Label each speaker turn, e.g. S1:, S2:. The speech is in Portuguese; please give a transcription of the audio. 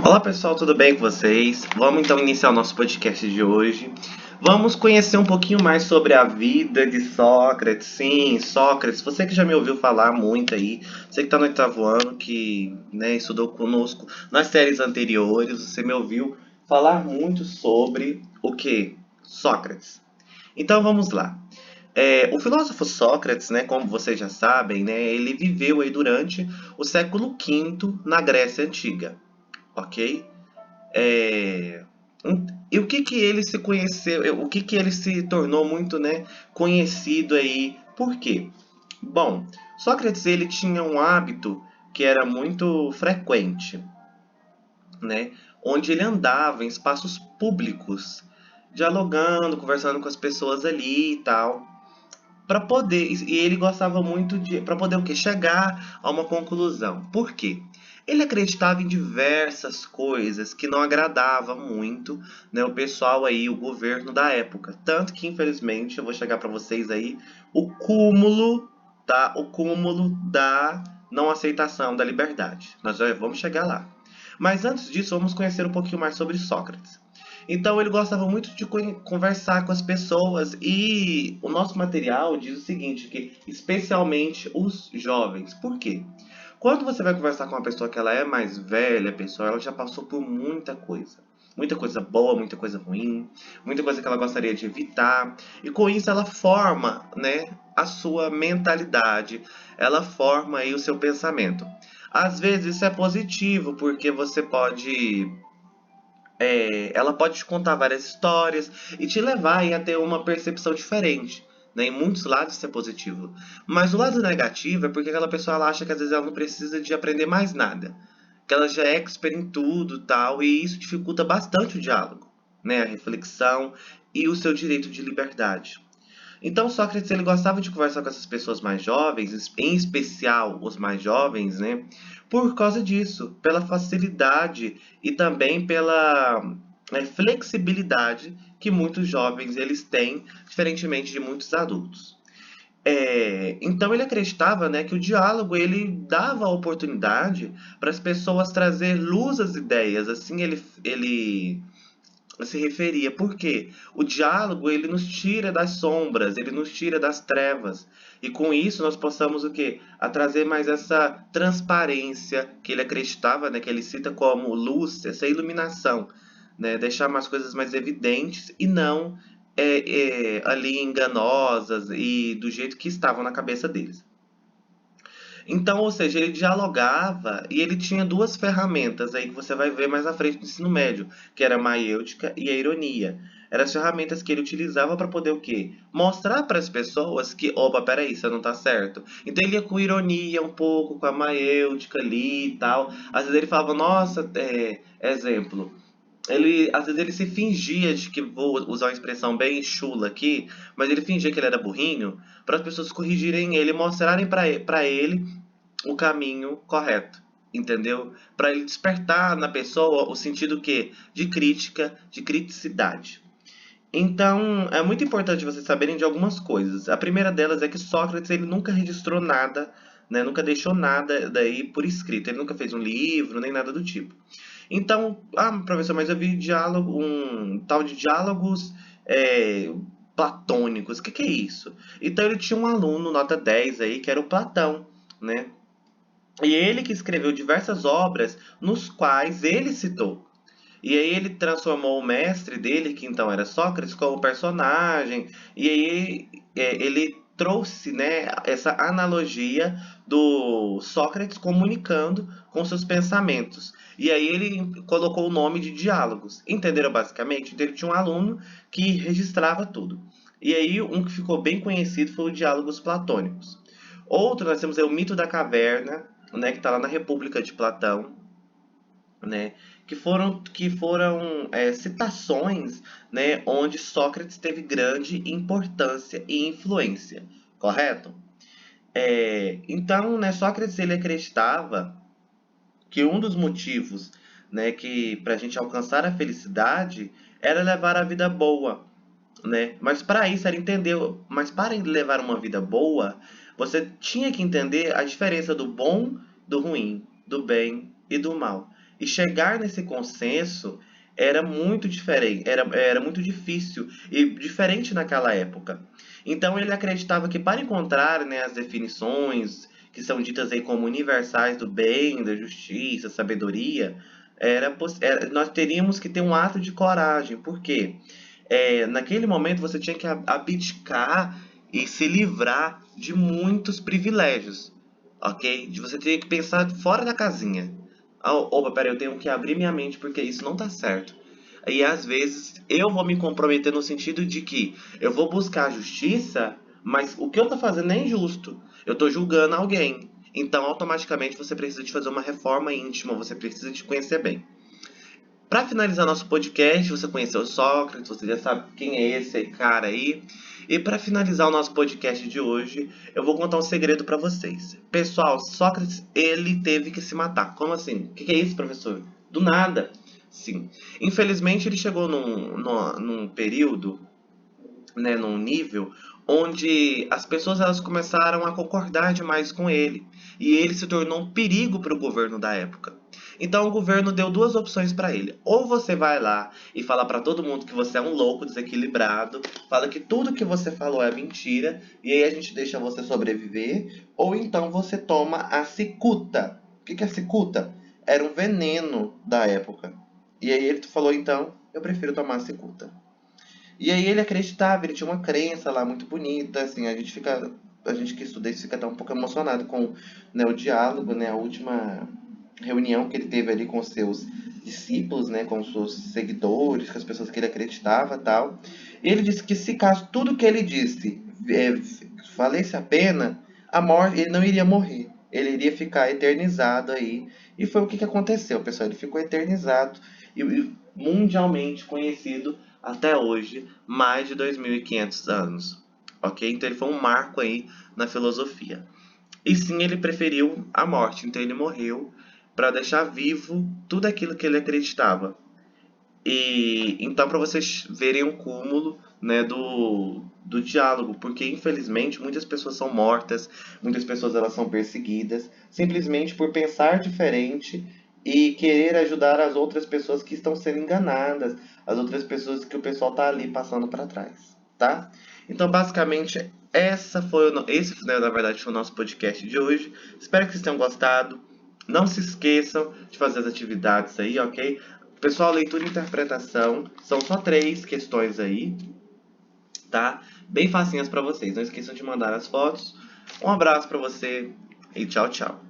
S1: Olá pessoal, tudo bem com vocês? Vamos então iniciar o nosso podcast de hoje. Vamos conhecer um pouquinho mais sobre a vida de Sócrates. Sim, Sócrates, você que já me ouviu falar muito aí, você que está no oitavo ano, que estudou conosco nas séries anteriores, você me ouviu falar muito sobre o que? Sócrates. Então vamos lá. O filósofo Sócrates, né, como vocês já sabem, né, ele viveu aí durante o século V na Grécia Antiga, ok? É, e o que que ele se conheceu, o que que ele se tornou muito, né, conhecido aí? Por quê? Bom, Sócrates ele tinha um hábito que era muito frequente, né, onde ele andava em espaços públicos, dialogando, conversando com as pessoas ali e tal, para poder, e ele gostava muito de, para poder o quê? Chegar a uma conclusão. Por quê? Ele acreditava em diversas coisas que não agradava muito, né, o pessoal aí, o governo da época. Tanto que, infelizmente, eu vou chegar para vocês aí o cúmulo, tá? O cúmulo da não aceitação da liberdade. Nós já vamos chegar lá. Mas antes disso, vamos conhecer um pouquinho mais sobre Sócrates. Então ele gostava muito de conversar com as pessoas e o nosso material diz o seguinte, que especialmente os jovens. Por quê? Quando você vai conversar com uma pessoa que ela é mais velha, a pessoa ela já passou por muita coisa. Muita coisa boa, muita coisa ruim, muita coisa que ela gostaria de evitar. E com isso ela forma, né, a sua mentalidade, ela forma aí o seu pensamento. Às vezes isso é positivo, porque você pode ela pode te contar várias histórias e te levar aí a ter uma percepção diferente. Né? Em muitos lados isso é positivo. Mas o lado negativo é porque aquela pessoa ela acha que às vezes ela não precisa de aprender mais nada. Que ela já é expert em tudo tal, e isso dificulta bastante o diálogo, né? A reflexão e o seu direito de liberdade. Então Sócrates ele gostava de conversar com essas pessoas mais jovens, em especial os mais jovens, né? Por causa disso, pela facilidade e também pela flexibilidade que muitos jovens eles têm, diferentemente de muitos adultos. Então ele acreditava, né, que o diálogo ele dava a oportunidade para as pessoas trazer luz às ideias. Assim ele se referia. Por quê? O diálogo, ele nos tira das sombras, ele nos tira das trevas. E com isso nós possamos o quê? A trazer mais essa transparência que ele acreditava, né, que ele cita como luz, essa iluminação, né, deixar mais coisas mais evidentes e não ali enganosas e do jeito que estavam na cabeça deles. Então, ou seja, ele dialogava e ele tinha duas ferramentas aí que você vai ver mais à frente do ensino médio, que era a maiêutica e a ironia. Eram as ferramentas que ele utilizava para poder o quê? Mostrar para as pessoas que, opa, peraí, isso não tá certo. Então ele ia com ironia um pouco, com a maiêutica ali e tal. Às vezes ele falava, nossa, exemplo, às vezes ele se fingia de que, vou usar uma expressão bem chula aqui, mas ele fingia que ele era burrinho para as pessoas corrigirem ele, mostrarem para ele o caminho correto, entendeu? Para ele despertar na pessoa o sentido que de crítica, de criticidade. Então, é muito importante vocês saberem de algumas coisas. A primeira delas é que Sócrates ele nunca registrou nada, né? Nunca deixou nada daí por escrito. Ele nunca fez um livro, nem nada do tipo. Então, professor, mas eu vi diálogo, um tal de diálogos platônicos. O que é isso? Então, ele tinha um aluno, nota 10 aí, que era o Platão, né? E ele que escreveu diversas obras nos quais ele citou. E aí ele transformou o mestre dele, que então era Sócrates, como personagem. E aí ele trouxe, né, essa analogia do Sócrates comunicando com seus pensamentos. E aí ele colocou o nome de diálogos. Entenderam basicamente? Então ele tinha um aluno que registrava tudo. E aí um que ficou bem conhecido foi o Diálogos Platônicos. Outro, nós temos aí o Mito da Caverna, né, que está lá na República de Platão, né, que foram citações, né, onde Sócrates teve grande importância e influência, correto? Então, né, Sócrates ele acreditava que um dos motivos, né, que para a gente alcançar a felicidade era levar a vida boa, né? Mas para isso era entender, mas para levar uma vida boa, você tinha que entender a diferença do bom, do ruim, do bem e do mal. E chegar nesse consenso era muito diferente, era muito difícil e diferente naquela época. Então ele acreditava que para encontrar, né, as definições que são ditas aí como universais do bem, da justiça, sabedoria, nós teríamos que ter um ato de coragem. Por quê? Naquele momento você tinha que abdicar e se livrar de muitos privilégios, ok? De você ter que pensar fora da casinha. Opa, peraí, eu tenho que abrir minha mente porque isso não tá certo. E às vezes eu vou me comprometer no sentido de que eu vou buscar a justiça, mas o que eu tô fazendo é injusto. Eu tô julgando alguém. Então, automaticamente, você precisa de fazer uma reforma íntima, você precisa de conhecer bem. Para finalizar nosso podcast, você conheceu Sócrates, você já sabe quem é esse cara aí. E para finalizar o nosso podcast de hoje, eu vou contar um segredo para vocês. Pessoal, Sócrates, ele teve que se matar. Como assim? O que é isso, professor? Do nada. Sim. Infelizmente, ele chegou num período, né, num nível onde as pessoas elas começaram a concordar demais com ele e ele se tornou um perigo para o governo da época. Então o governo deu duas opções para ele: ou você vai lá e fala para todo mundo que você é um louco desequilibrado, fala que tudo que você falou é mentira e aí a gente deixa você sobreviver, ou então você toma a cicuta. O que é a cicuta? Era um veneno da época. E aí ele falou: então eu prefiro tomar a cicuta. E aí ele acreditava, ele tinha uma crença lá muito bonita, assim, a gente que estuda isso fica até um pouco emocionado com, né, o diálogo, né, a última reunião que ele teve ali com os seus discípulos, né, com os seus seguidores, com as pessoas que ele acreditava, tal. E ele disse que se caso tudo que ele disse valesse a pena, a morte, ele não iria morrer, ele iria ficar eternizado aí. E foi o que aconteceu, pessoal, ele ficou eternizado e mundialmente conhecido até hoje, mais de 2.500 anos, ok? Então ele foi um marco aí na filosofia. E sim, ele preferiu a morte, então ele morreu para deixar vivo tudo aquilo que ele acreditava. E então para vocês verem o cúmulo, né, do diálogo, porque infelizmente muitas pessoas são mortas, muitas pessoas elas são perseguidas, simplesmente por pensar diferente e querer ajudar as outras pessoas que estão sendo enganadas, as outras pessoas que o pessoal tá ali passando para trás, tá? Então basicamente esse, né, na verdade, foi o nosso podcast de hoje. Espero que vocês tenham gostado. Não se esqueçam de fazer as atividades aí, ok? Pessoal, leitura e interpretação. São só 3 questões aí, tá? Bem facinhas para vocês. Não esqueçam de mandar as fotos. Um abraço para você e tchau, tchau.